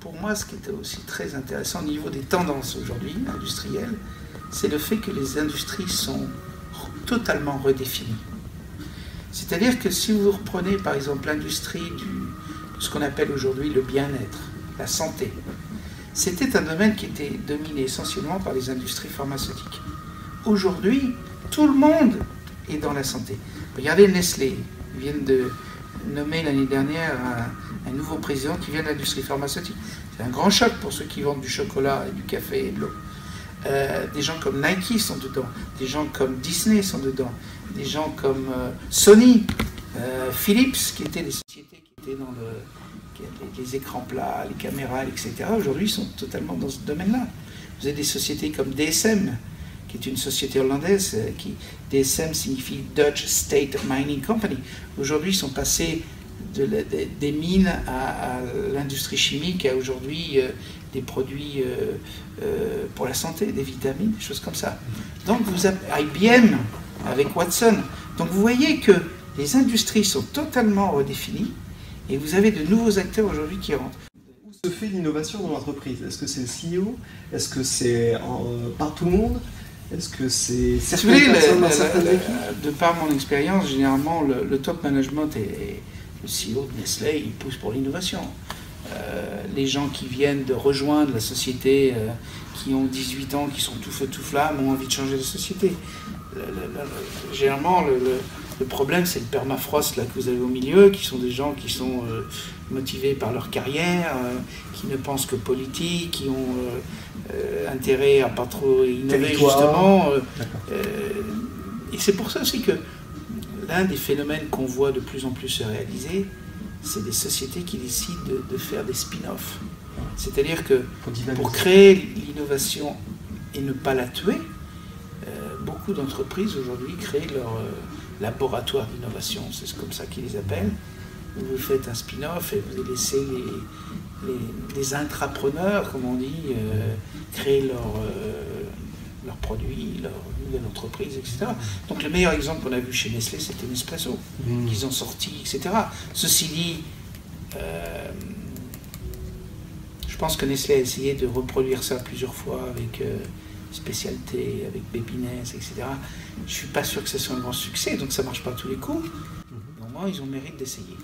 pour moi, ce qui était aussi très intéressant au niveau des tendances aujourd'hui, industrielles, c'est le fait que les industries sont totalement redéfinies. C'est-à-dire que si vous reprenez par exemple l'industrie de ce qu'on appelle aujourd'hui le bien-être, la santé, c'était un domaine qui était dominé essentiellement par les industries pharmaceutiques. Aujourd'hui, tout le monde est dans la santé. Regardez Nestlé, ils viennent de nommer l'année dernière un nouveau président qui vient de l'industrie pharmaceutique. C'est un grand choc pour ceux qui vendent du chocolat et du café et de l'eau. Des gens comme Nike sont dedans, des gens comme Disney sont dedans, des gens comme Sony, Philips, qui étaient des sociétés qui étaient dans les écrans plats, les caméras, etc. Aujourd'hui, ils sont totalement dans ce domaine-là. Vous avez des sociétés comme DSM, qui est une société hollandaise, DSM signifie Dutch State Mining Company. Aujourd'hui, ils sont passés des mines à l'industrie chimique, à aujourd'hui des produits pour la santé, des vitamines, des choses comme ça. Donc vous avez IBM avec Watson. Donc vous voyez que les industries sont totalement redéfinies et vous avez de nouveaux acteurs aujourd'hui qui rentrent. Où se fait l'innovation dans l'entreprise? Est-ce que c'est le CEO? Est-ce que c'est par tout le monde? Est-ce que c'est certaines personnes dans certaines équipes? De par mon expérience, généralement le top management et le CEO de Nestlé, il pousse pour l'innovation. Les gens qui viennent de rejoindre la société, qui ont 18 ans, qui sont tout feu tout flamme, ont envie de changer de société. Généralement, le problème, c'est le permafrost là, que vous avez au milieu, qui sont des gens qui sont motivés par leur carrière, qui ne pensent que politique, qui ont intérêt à pas trop innover, justement. Et c'est pour ça aussi que l'un des phénomènes qu'on voit de plus en plus se réaliser, c'est des sociétés qui décident de faire des spin-offs. C'est-à-dire que pour créer l'innovation et ne pas la tuer, beaucoup d'entreprises aujourd'hui créent leur laboratoire d'innovation, c'est comme ça qu'ils les appellent. Vous faites un spin-off et vous laissez les intrapreneurs, comme on dit, créer leurs produits, leur nouvelle entreprise, etc. Donc le meilleur exemple qu'on a vu chez Nestlé, c'était Nespresso, qu'ils ont sorti, etc. Ceci dit, je pense que Nestlé a essayé de reproduire ça plusieurs fois avec spécialité, avec Bébinès, etc. Je ne suis pas sûr que ce soit un grand succès, donc ça ne marche pas à tous les coups. Au moins, ils ont le mérite d'essayer.